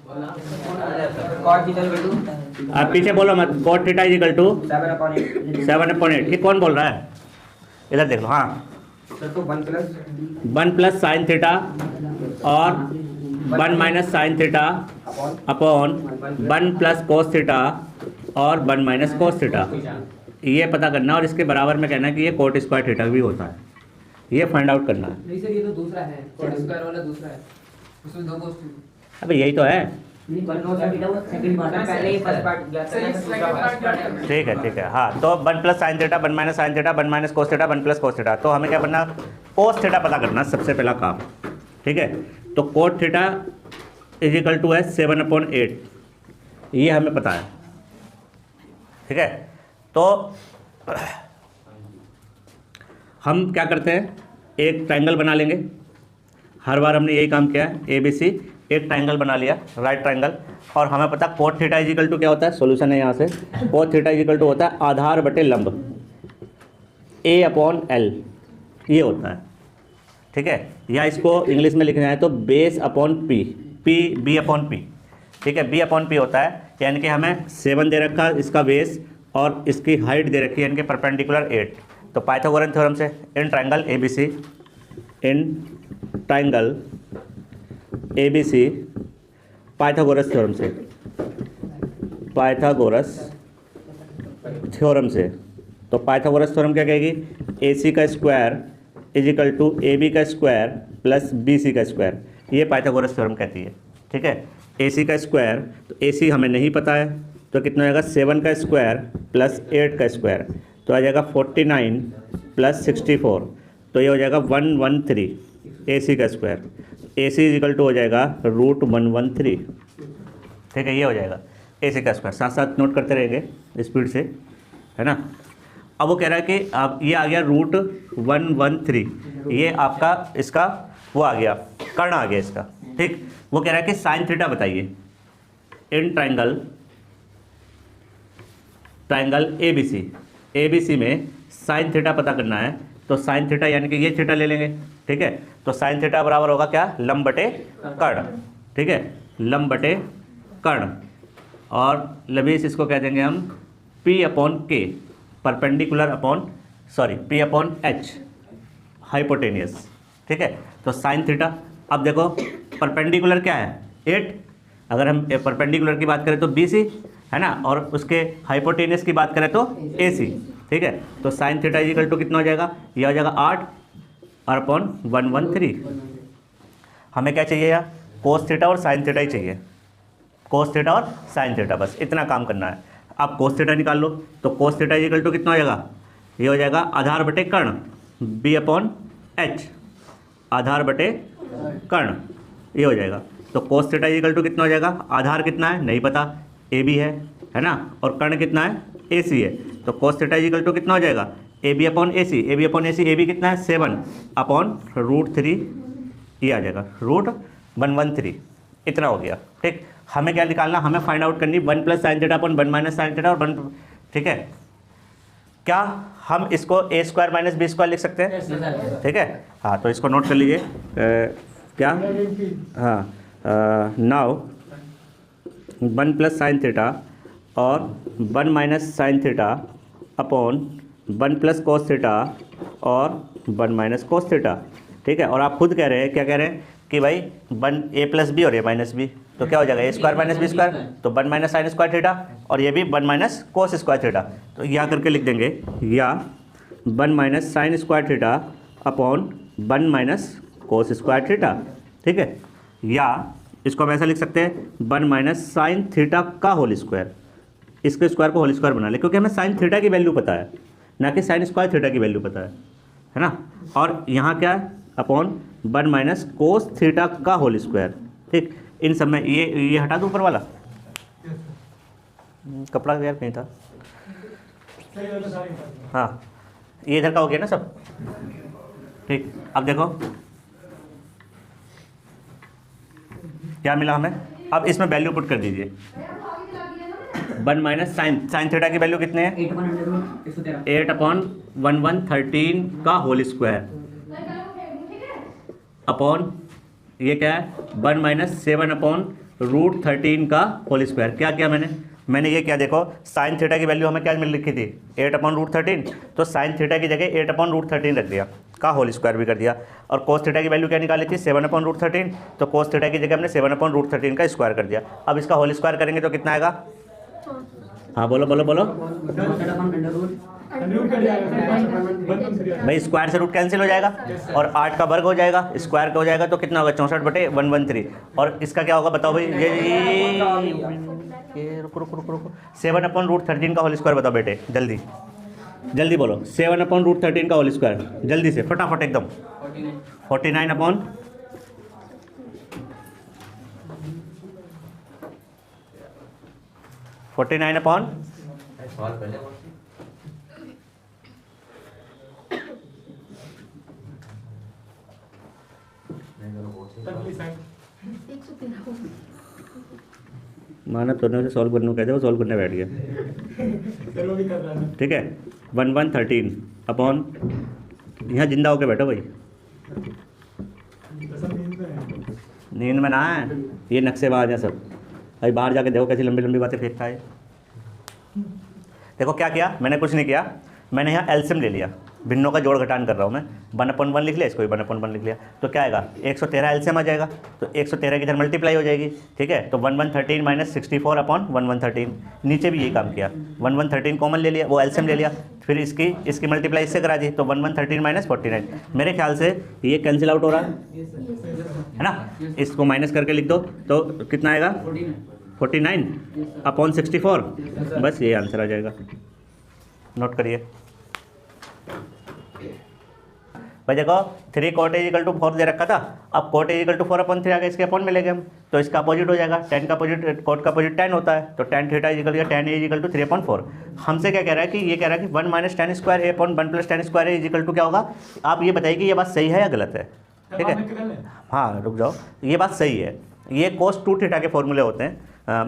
आप पीछे बोलो मत। cot theta is equal to 7/8। ये कौन बोल रहा है? इधर देख लो। हाँ सर तो 1 प्लस साइन थीटा और 1 minus sine theta upon 1 plus cos theta और 1 माइनस कोस थीटा, ये पता करना और इसके बराबर में कहना कि ये कोट स्क्वायर थीटा भी होता है, ये फाइंड आउट करना है। नहीं सर ये तो दूसरा है, कोट स्क्वायर वाला दूसरा है, उसमें दो कोस। अबे यही तो है। ठीक है। हाँ तो 1 plus sine theta 1 minus sine theta 1 minus cos theta 1 plus cos theta, तो हमें क्या करना, कोस थीटा पता करना सबसे पहला काम। ठीक है, तो cot theta is equal to है 7/8, ये हमें पता है। ठीक है, तो हम क्या करते हैं, एक ट्रायंगल बना लेंगे। हर बार हमने यही काम किया है, ABC एक ट्रायंगल बना लिया, राइट ट्रायंगल, और हमें पता cot theta is equal to क्या होता है, सॉल्यूशन है यहाँ से। Cot theta is equal to होता है आधार बटे लंब A/L, ये होता है। ठीक है, या इसको इंग्लिश में लिखना है तो बेस अपॉन P, B/P। ठीक है, B/P होता है, यानी कि हमें 7 दे रखा इसका बेस और इसकी हाइट दे रखी है, यानी कि परपेंडिकुलर 8। तो पाइथागोरन थ्योरम से in triangle ABC Pythagoras theorem से, तो पाइथागोरस थ्योरम क्या कहेगी, AC का square is equal to AB का स्क्वायर प्लस BC का स्क्वायर, ये पाइथागोरस थ्योरम कहती है। ठीक है, AC का स्क्वायर, तो AC हमें नहीं पता है, तो कितना हो जाएगा, 7 का स्क्वायर प्लस 8 का स्क्वायर, तो आ जाएगा 49 प्लस 64, तो ये हो जाएगा 113 AC का square. AC is equal to हो जाएगा √113। ठीक है, ये हो जाएगा AC का स्क्वायर। साथ साथ नोट करते रहेंगे स्पीड से, है ना। अब वो कह रहा है कि अब ये आ गया √113, ये आपका इसका वो आ गया, कर्ण आ गया इसका। ठीक, वो कह रहा है कि साइन थीटा बताइए इन ट्रायंगल ABC में साइन थीटा पता करना है, तो साइन थीटा यानी कि ये थीटा ले लेंगे। ठीक है, तो साइन थीटा बराबर होगा क्या, लंब बटे कर्ण। ठीक है, लंब बटे कर्ण, और लबीस इसको कह देंगे हम P/K, परपेंडिकुलर P/H, हाइपोटेनियस। ठीक है, तो साइन थीटा, अब देखो परपेंडिकुलर क्या है 8, अगर हम परपेंडिकुलर की बात करें तो BC है ना, और उसके हाइपोटेनियस की बात करें तो AC। ठीक है, तो sine theta is equal to कितना हो जाएगा, यह हो जाएगा 8 और अपॉन 113। हमें क्या चाहिए यार, कोस थीटा और साइन थीटा ही चाहिए, कोस थीटा और साइन थीटा, बस इतना काम करना है। आप कोस थीटा निकाल लो, तो cos theta is equal to कितना हो जाएगा, ये हो जाएगा आधार बटे कर्ण B/H, आधार बटे कर्ण, ये हो जाएगा। तो cos theta is equal to कितना हो जाएगा, आधार कितना है नहीं पता, AB है ना, और कर्ण कितना है AC है, तो cos theta is equal to कितना हो जाएगा, AB/AC, AB कितना है 7/√3, ये आ जाएगा √113, इतना हो गया। ठीक, हमें क्या निकालना, हमें फाइंड आउट करनी 1 plus sine theta upon 1 minus sine theta और 1। ठीक है, क्या हम इसको A² माइनस B² लिख सकते हैं? ठीक है, हाँ तो इसको नोट कर लीजिए। क्या, हाँ, नाउ 1 प्लस साइन थीटा और 1 minus sine theta upon 1 plus cos theta और 1 माइनस कोस थीटा। ठीक है, और आप खुद कह रहे हैं, क्या कह रहे हैं कि भाई 1 A प्लस बी और A माइनस बी, तो क्या हो जाएगा A² माइनस B², तो 1 माइनस साइन स्क्वायर थीटा, और ये भी 1 माइनस कोस स्क्वायर थीटा, तो यहाँ करके लिख देंगे, या 1 minus sine square theta upon 1 minus cos square theta. ठीक है, या इसको हम ऐसा लिख सकते हैं 1 माइनस साइन थीटा का होल स्क्वायर, इसके स्क्वायर को होल स्क्वायर बना ले, क्योंकि हमें साइन थीटा की वैल्यू पता है, ना कि साइन स्क्वायर थीटा की वैल्यू पता है ना। और यहाँ क्या है, अपॉन 1 माइनस कोस थीटा का होल स्क्वायर। ठीक, इन सब में ये हटा दूँ ऊपर वाला, कपड़ा यार कहीं था, हाँ ये इधर का हो गया ना सब। ठीक, अब देखो क्या मिला हमें, अब इसमें वैल्यू पुट कर दीजिए। 1 माइनस साइन थीटा की वैल्यू कितने हैं, 8/1113 का होल स्क्वायर अपॉन ये क्या है 1 माइनस 7/√3 √13 का होल स्क्वायर। क्या किया मैंने ये क्या देखो, साइन थीटा की वैल्यू हमें क्या मिल लिखी थी 8/√13, तो साइन थीटा की जगह 8/√13 रख दिया, का होल स्क्वायर भी कर दिया। और कोस थीटा की वैल्यू क्या निकाली थी 7/√13, तो कोस थीटा की जगह हमने 7/√13 का स्क्वायर कर दिया। अब इसका होल स्क्वायर करेंगे तो कितना आएगा? हाँ बोलो भाई, स्क्वायर से रूट कैंसिल हो जाएगा और 8 का वर्ग हो जाएगा, स्क्वायर का हो जाएगा तो कितना होगा 64/113। और इसका क्या होगा बताओ भाई, ये रुको 7/√13 का होल स्क्वायर बताओ बेटे, जल्दी बोलो 7/√13 का होल स्क्वायर, जल्दी से फटाफट एकदम। 49 माना तूने उसे सॉल्व करने को कहते, वो सॉल्व करने बैठ गया। ठीक है, 1113 अपॉन, यहाँ जिंदा होके बैठो भाई, नींद में ना है, ये नक्शेबाज हैं सब भाई। बाहर जाके देखो कैसी लंबी लंबी बातें फेंकता है। देखो क्या किया मैंने, कुछ नहीं किया, मैंने यहाँ एलसीएम ले लिया, भिन्नों का जोड़ घटान कर रहा हूँ मैं, 1/1 लिख लिया, इसको भी 1/1 लिख लिया, तो क्या आएगा 113 एलसीएम आ जाएगा, तो 113 की इधर मल्टीप्लाई हो जाएगी। ठीक है, तो 1113 - 64/113, नीचे भी यही काम किया, 1113 कॉमन ले लिया, वो एलसीएम ले लिया, फिर इसकी मल्टीप्लाई इससे करा दी, तो 1113 - 49। मेरे ख्याल से ये कैंसिल आउट हो रहा है ना, इसको माइनस करके लिख दो तो कितना आएगा 49/64, बस ये आंसर आ जाएगा। नोट करिए भाई। देखो 3 cot = 4 दे रखा था, अब cot = 4/3 आ गया, इसके अपॉन में ले गए हम, तो इसका अपोजिट हो जाएगा, tan का अपोजिट cot का अपोजिट tan होता है, तो tan थीटा tan A = 3/4। हमसे क्या कह रहा है कि, ये कह रहा है कि 1 - tan square A upon 1 + tan square A = क्या होगा? आप ये बताइए कि ये बात सही है या गलत है? ठीक है, हाँ रुक जाओ, ये बात सही है। ये cos 2 थीटा के फॉर्मूले होते हैं,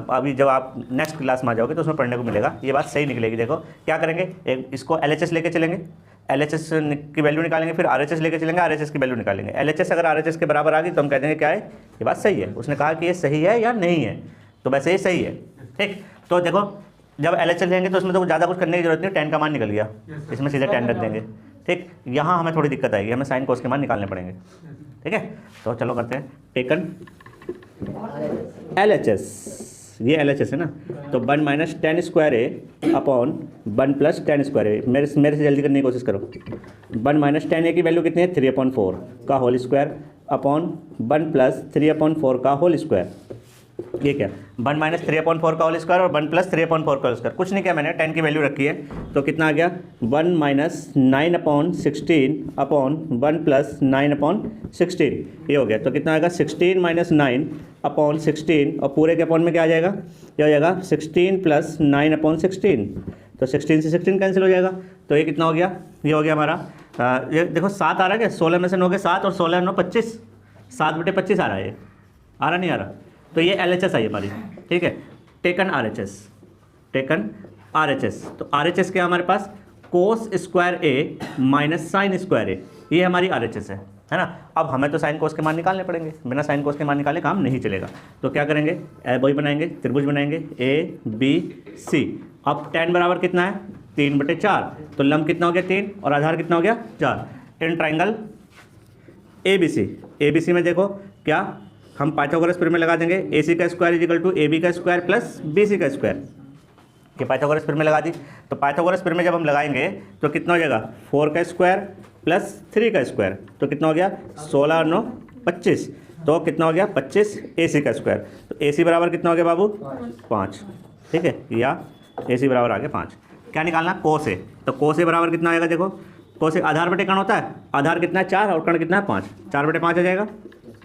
अभी जब आप नेक्स्ट क्लास में आ जाओगे तो उसमें पढ़ने को मिलेगा, ये बात सही निकलेगी। देखो क्या करेंगे, एक इसको LHS लेके चलेंगे, LHS की वैल्यू निकालेंगे, फिर RHS लेके चलेंगे, RHS की वैल्यू निकालेंगे। LHS अगर RHS के बराबर आ गई तो हम कह देंगे क्या है, ये बात सही है। उसने कहा कि ये सही है या नहीं है, तो वैसे ये सही है। ठीक, तो देखो जब LHS लेंगे तो उसमें तो ज़्यादा कुछ करने की जरूरत नहीं, tan का मान निकल गया, इसमें सीधे tan रख देंगे। ठीक, यहाँ हमें थोड़ी दिक्कत आएगी, हमें साइन कोस के मान निकालने पड़ेंगे। ठीक है, तो चलो करते हैं, टेकन LHS, ये LHS है ना, तो 1 - tan square A upon 1 + tan square A। मेरे से जल्दी करने की कोशिश करो। 1 - tan A की वैल्यू कितनी है 3/4 का होल स्क्वायर अपॉन 1 + 3/4 का होल स्क्वायर। ये क्या 1 - 3/4 का होल स्क्वायर और 1 + 3/4 का होल स्क्वायर, कुछ नहीं किया मैंने, tan की वैल्यू रखी है, तो कितना आ गया 1 - 9/16 अपॉन 1 + 9/16, ये हो गया। तो कितना आएगा 16 - 9/16, और पूरे के अपॉन में क्या आ जाएगा, ये हो जाएगा 16 + 9/16, तो 16 से 16 कैंसिल हो जाएगा, तो ये कितना हो गया, ये हो गया हमारा, ये देखो 7 आ रहा है क्या, 16 में से 9 के 7 और 16 9 25, 7/25 आ रहा है, ये आ रहा नहीं आ रहा, तो ये LHS आई हमारी। ठीक है, टेकन RHS, तो RHS क्या हमारे पास cos square A minus sine square A, ये हमारी RHS है ना। अब हमें तो साइन कोस के मान निकालने पड़ेंगे, बिना साइन कोस के मान निकाले काम नहीं चलेगा, तो क्या करेंगे, वही बनाएंगे, त्रिभुज बनाएंगे ABC। अब tan बराबर कितना है 3/4, तो लंब कितना हो गया 3 और आधार कितना हो गया 4। इन ट्राइंगल ABC में देखो क्या हम पाइथागोरस प्रमेय लगा देंगे, AC का स्क्वायर = AB का स्क्वायर प्लस BC का स्क्वायर, ये पाइथागोरस प्रमेय लगा दी। तो पाइथागोरस प्रमेय जब हम लगाएंगे तो कितना हो जाएगा 4 का स्क्वायर प्लस 3 का स्क्वायर, तो कितना हो गया 16 और 9 25, तो कितना हो गया 25 AC का स्क्वायर, तो AC बराबर कितना हो गया बाबू 5। ठीक है, या AC बराबर आ गया 5। क्या निकालना कोस A, तो कोस A बराबर कितना आएगा, देखो कोस A आधार बटे कण होता है, आधार कितना है 4 और कण कितना है 5, 4/5 आ जाएगा।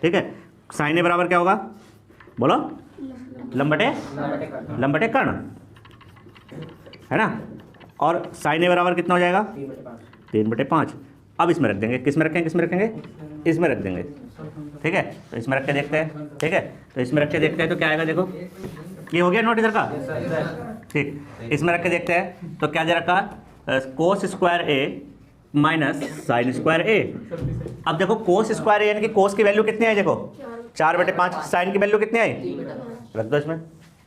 ठीक है, साइन A बराबर क्या होगा बोलो, लंब बटे कर्ण है ना, और साइन A बराबर कितना हो जाएगा 3/5। अब इसमें रख देंगे, किस में रखेंगे, इसमें रख देंगे। ठीक है, तो इसमें रख के देखते हैं। ठीक है, तो इसमें रख के देखते हैं तो क्या आएगा, देखो ये हो गया नोट इधर का। ठीक, इसमें रख के देखते हैं तो क्या दे रखा कोस square A minus sine square A। अब देखो कोस स्क्वायर A यानी कि कोस की वैल्यू कितनी आई, देखो 4/5, साइन की वैल्यू कितनी आई रख दो इसमें,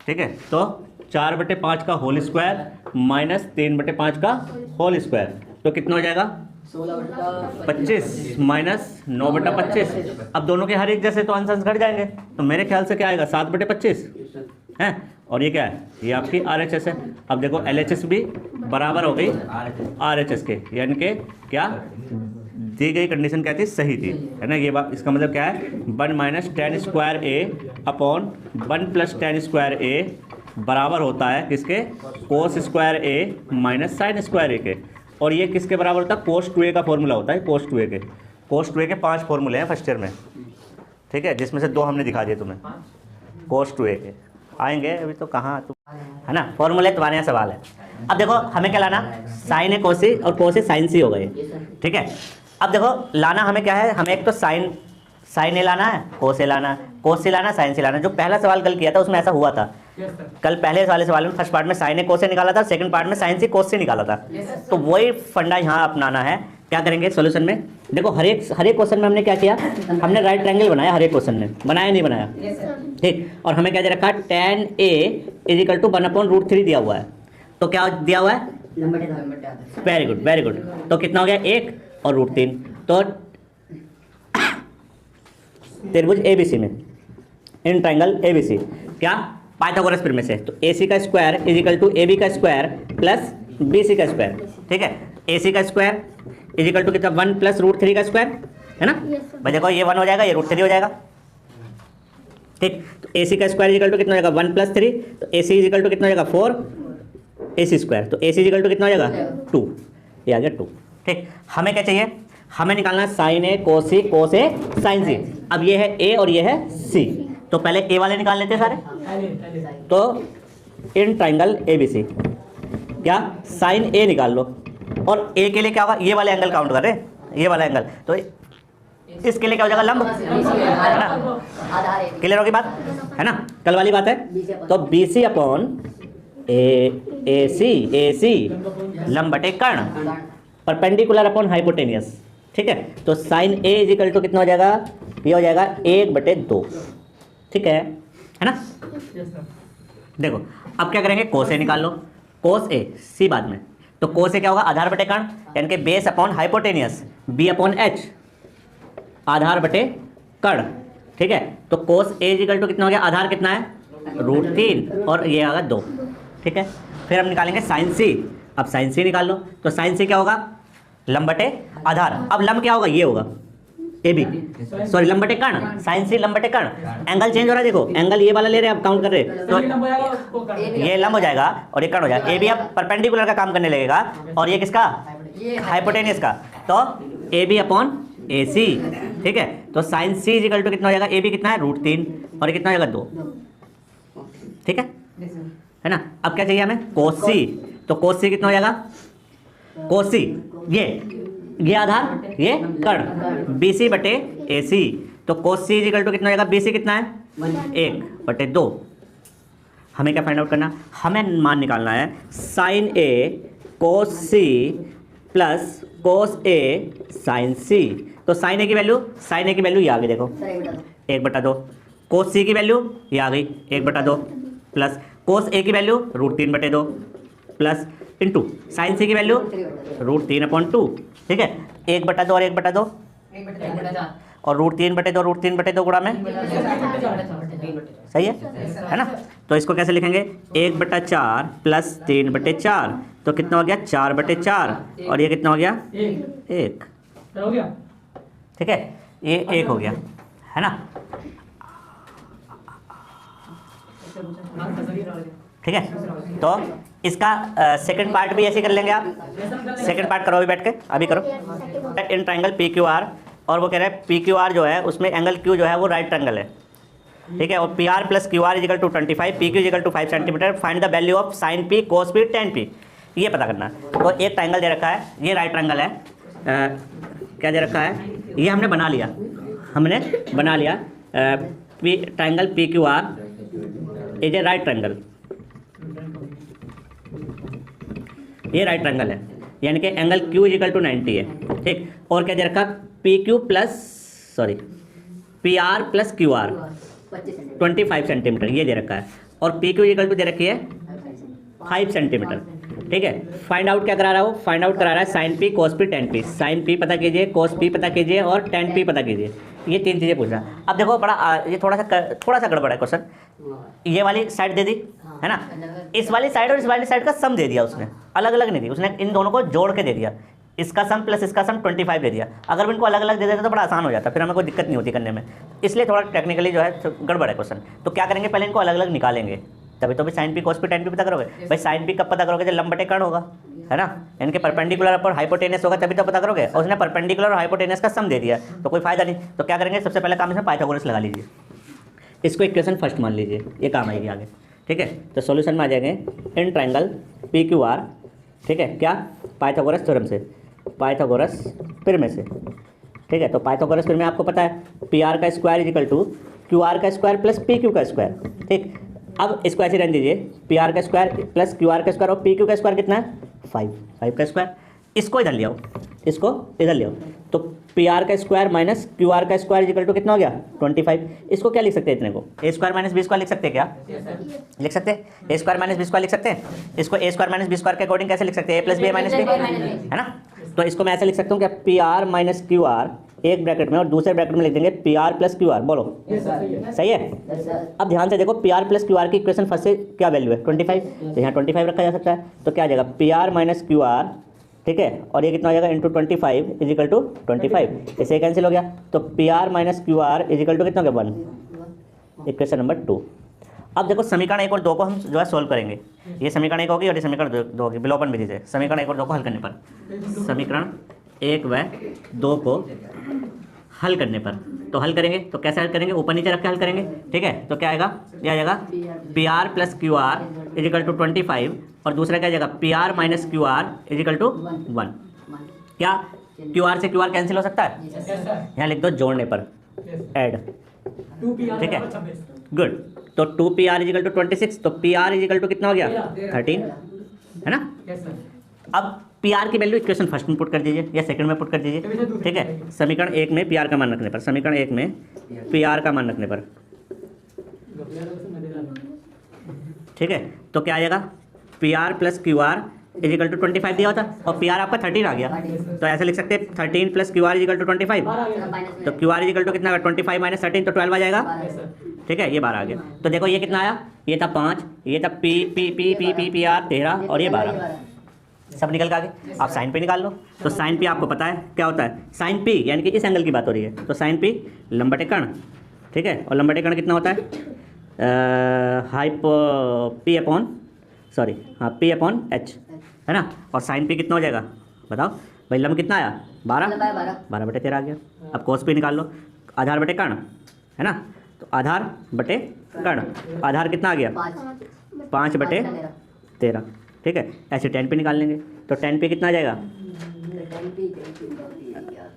ठीक है। तो 4/5 का होल स्क्वायर माइनस 3/5 का होल स्क्वायर, तो कितना हो जाएगा 25 माइनस 9/25। अब दोनों के हर एक जैसे तो आंसर घट जाएंगे, तो मेरे ख्याल से क्या आएगा 7/25 है। और ये क्या है, ये आपकी RHS है। अब देखो LHS भी बराबर हो गई RHS के, यानी कि क्या दी गई कंडीशन क्या थी, सही थी, है ना। ये बात, इसका मतलब क्या है 1 minus tan square A upon 1 plus tan square A बराबर होता है किसके, कोस square A minus sine square A के। और ये किसके बराबर होता है, कोस 2A का फॉर्मूला होता है, कोस 2A के। कोस 2A के 5 फॉर्मूले हैं फर्स्ट ईयर में, ठीक है, जिसमें से 2 हमने दिखा दिए तुम्हें। कोस 2A के आएंगे अभी, तो कहाँ तुम, है ना, फॉर्मूले तुम्हारे यहाँ सवाल है। अब देखो हमें क्या लाना, साइन ए कोसी और कोस ए साइन सी हो गए, ठीक है। अब देखो लाना हमें क्या है, हमें एक तो साइन ए लाना है, कोस ए लाना है, कोस सी लाना, साइन सी लाना है। जो पहला सवाल कल किया था उसमें ऐसा हुआ था, कल पहले वाले सवाल में फर्स्ट पार्ट में साइन ए कोस ए निकाला था, सेकंड पार्ट में साइन सी कोस से निकाला था। तो वही फंडा यहाँ अपनाना है। क्या करेंगे सॉल्यूशन में, देखो हर एक क्वेश्चन में हमने क्या किया, हमने राइट ट्रायंगल बनाया, हर एक क्वेश्चन में बनाया नहीं बनाया, ठीक। और हमें क्या दे रखा है, tan A = 1/√3 दिया हुआ है। तो क्या दिया हुआ है, वेरी गुड वेरी गुड। तो कितना हो गया 1 और √3। तो त्रिभुज ABC में, इन ट्रायंगल ABC क्या, पाइथागोरस प्रमेय से, तो AC का स्क्वायर = AB का स्क्वायर प्लस BC का स्क्वायर, ठीक है। AC का स्क्वायर = कितना 1 प्लस √3 का स्क्वायर, है ना। भाई देखो ये 1 हो जाएगा, ये √3 हो जाएगा, ठीक। तो AC का स्क्वायर = कितना हो जाएगा 1 + 3, तो AC = कितना हो जाएगा 4 AC स्क्वायर, तो AC = कितना हो जाएगा 2, ये आ गया 2, ठीक। हमें क्या चाहिए, हमें निकालना है साइन ए कोस ए साइन सी। अब ये है A और ये है C, तो पहले A वाले निकाल लेते हैं सारे। तो इन ट्रायंगल ABC क्या, साइन A निकाल लो, और A के लिए क्या होगा, ये वाला एंगल काउंट कर रहे हैं, ये वाला एंगल, तो इसके लिए क्या हो जाएगा लंब, है ना। क्लियर होगी बात, है ना, कल वाली बात है। तो BC अपॉन AC लंब बटे कर्ण, परपेंडिकुलर अपॉन हाइपोटेनियस, ठीक है। तो साइन A = कितना हो जाएगा, ये हो जाएगा 1/2, ठीक है ना। देखो अब क्या करेंगे, कोस ए निकाल लो, कोस ए सी बाद में। तो कोस ए क्या होगा, आधार बटे कर्ण, यानी कि बेस अपॉन हाइपोटेनियस, B/H आधार बटे कर्ण, ठीक है। तो कोस ए = कितना हो गया, आधार कितना है √3 और ये आएगा 2, ठीक है। फिर हम निकालेंगे साइन सी। अब साइन सी निकाल लो, तो साइन सी क्या होगा, लंब बटे आधार। अब लंब क्या होगा, ये होगा AB, सॉरी लंब बटे कर्ण, साइन सी लंब बटे कर्ण। एंगल चेंज हो रहा है, देखो एंगल ये वाला ले रहे हैं, अब काउंट कर रहे हैं, तो ये लंब हो जाएगा और ये कर्ण हो जाएगा। AB अब परपेंडिकुलर का काम करने लगेगा, और ये किसका, हाइपोटेनियस का। तो AB/AC, ठीक है। तो साइन C = कितना हो जाएगा, AB कितना है √3 और ये कितना हो जाएगा 2, ठीक है ना। अब क्या चाहिए हमें, कोस C। तो कोस C कितना हो जाएगा, कोस C ये आधार, ये कर्ण, BC/AC। तो कोस C = कितना हो जाएगा, BC कितना है 1/2। हमें क्या फाइंड आउट करना, हमें मान निकालना है sine A cos C plus cos A sine C। तो साइन A की वैल्यू ये आ गई, देखो 1/2, कोस C की वैल्यू ये आ गई 1/2, प्लस कोस A की value √3/2 plus into sine C की वैल्यू √3/2, ठीक है। 1/2 और 1/2 और √3/2 गुणा में, सही है ना। तो इसको कैसे लिखेंगे, 1/4 प्लस 3/4, तो कितना हो गया 4/4, और ये कितना हो गया 1, ठीक है, ये 1 हो गया, है ना, ठीक है। तो इसका सेकंड पार्ट भी ऐसे कर लेंगे आप, सेकंड पार्ट करो अभी बैठ के, अभी करो। इन ट्रायंगल PQR, और वो कह रहे हैं PQR जो है उसमें एंगल Q जो है वो राइट ट्रायंगल है, ठीक है। और PR + QR = 25, PQ = 5 centimetre, find the value of sine P cos P tan P, ये पता करना है। तो एक ट्रायंगल दे रखा है, ये राइट ट्रायंगल है, क्या दे रखा है, ये हमने बना लिया triangle PQR is a right triangle, ये राइट ट्रायंगल है, यानी कि एंगल Q = 90 है, ठीक। और क्या दे रखा PR + QR, 25 सेंटीमीटर ये दे रखा है, और पी क्यू इक्वल टू दे रखी है 5 सेंटीमीटर। ठीक है, फाइंड आउट क्या करा रहा है वो, फाइंड आउट करा रहा है sine P cos P tan P. Sine P पता कीजिए, कोस पी पता कीजिए और टेन पी पता कीजिए, ये 3 चीज़ें पूछ रहा है। अब देखो बड़ा ये थोड़ा सा गड़बड़ है क्वेश्चन। ये वाली साइड दे दी है ना, इस वाली साइड और इस वाली साइड का सम दे दिया उसने, अलग अलग नहीं दी उसने, इन दोनों को जोड़ के दे दिया। इसका सम प्लस इसका सम 25 दे दिया। अगर वो इनको अलग अलग दे देते तो बड़ा आसान हो जाता, फिर हमें कोई दिक्कत नहीं होती करने में। इसलिए थोड़ा टेक्निकली जो है गड़बड़ है क्वेश्चन। तो क्या करेंगे, पहले इनको अलग अलग निकालेंगे, तभी तो भी sign P cos P tan P पता करोगे। भाई साइन पी कब पता करोगे, जब लंब बटे कर्ण होगा, है ना, इनके परपेंडिकुलर और हाइपोटेनस होगा तभी तो पता करोगे। और उसने परपेंडिकुलर और हाइपोटेनस का सम दे दिया, तो कोई फायदा नहीं। तो क्या करेंगे, सबसे पहले काम इसमें पाइथागोरस लगा लीजिए, इसको इक्वेशन फर्स्ट मान लीजिए, ये काम आएगी आगे। ठीक है, तो सॉल्यूशन में आ जाएंगे in triangle P Q R. ठीक है, क्या, पाइथागोरस थ्योरम से, पाइथागोरस प्रमेय से। ठीक है, तो पाइथागोरस प्रमेय आपको पता है, पी आर का square is equal to Q R का स्क्वायर प्लस पी क्यू का स्क्वायर। ठीक, अब इसको ऐसे रहने दीजिए, पी आर का स्क्वायर प्लस क्यू आर का स्क्वायर, और पी क्यू का स्क्वायर कितना है 5 का स्क्वायर। इसको इधर ले आओ, इसको इधर ले आओ, तो पी आर का स्क्वायर माइनस क्यू आर का स्क्वायर इक्वल टू कितना हो गया 25। इसको क्या लिख सकते हैं, इतने को ए स्क्वायर माइनस बी स्क्वायर लिख सकते हैं क्या, लिख सकते हैं, ए स्क्वायर माइनस बी स्क्वायर लिख सकते हैं। इसको ए स्क्वायर माइनस बी स्क्वायर के अकॉर्डिंग कैसे लिख सकते हैं, ए प्लस बी माइनस बी, है ना। तो इसको मैं ऐसे लिख सकता हूँ क्या, P R minus Q are एक ब्रैकेट में और दूसरे ब्रैकेट में लिख देंगे P R plus Q are. बोलो सही है। अब ध्यान से देखो, P R plus Q are की इक्वेशन फर्स्ट से क्या वैल्यू है 25, तो यहाँ 25 रखा जा सकता है। तो क्या आ जाएगा, P R minus Q are, ठीक है, और ये कितना हो जाएगा इंटू 25 इज इक्वल टू 25, इससे कैंसिल हो गया। तो P R minus Q R is equal to कितना हो गया 1, इक्वेशन नंबर 2। अब देखो समीकरण 1 और 2 को हम जो है सोल्व करेंगे। ये समीकरण 1 होगी और ये समीकरण 2 होगी, विलोपन विधि से। समीकरण 1 और 2 को हल करने पर, समीकरण 1 व 2 को हल करने पर, तो हल करेंगे तो कैसे हल करेंगे, ऊपर नीचे रख के हल करेंगे। ठीक है, तो क्या आएगा, ये आ जाएगा P R plus Q R is equal to 25, और दूसरा क्या आ जाएगा P R minus Q R is equal to 1। क्या क्यू आर से क्यू आर कैंसिल हो सकता है, यहाँ लिख दो जोड़ने पर ऐड। ठीक है, गुड। तो 2 P R is equal to 26, तो P R is equal to कितना हो गया 13, है ना। अब पी आर की वैल्यू इक्वेशन फर्स्ट में पुट कर दीजिए या सेकंड में पुट कर दीजिए। ठीक है, समीकरण 1 में पी आर का मान रखने पर, समीकरण 1 में पी आर का मान रखने पर, ठीक है, तो क्या आ जाएगा, P R plus Q R is equal to 25 दिया होता और पी आर आपका 13 आ गया, तो ऐसे लिख सकते हैं 13 plus Q R is equal to 25। तो Q R is equal to कितना होगा 25 माइनस 13, तो 12 आ जाएगा। ठीक है, ये 12 आ गया। तो देखो ये कितना आया, ये था 5, ये था P P P P P P R 13 और ये 12, सब निकल के आ गए। आप साइन पी निकाल लो। तो साइन पी आपको पता है क्या होता है, साइन पी यानी कि इस एंगल की बात हो रही है, तो साइन पी लंब बटे कर्ण। ठीक है, और लंब बटे कर्ण कितना होता है, पी अपॉन एच, है ना। और साइन पी कितना हो जाएगा बताओ भाई, लंब कितना आया 12 बटे 13 आ गया। अब कोस पी निकाल लो, आधार बटे कर्ण, है ना, तो आधार बटे कर्ण, आधार कितना आ गया 5 बटे 13। ठीक है, ऐसे 10 पे निकाल लेंगे, तो 10 पे कितना आ जाएगा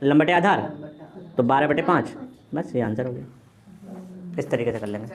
लंब बटे आधार, तो 12 बटे 5, बस ये आंसर हो गया। इस तरीके से कर लेंगे।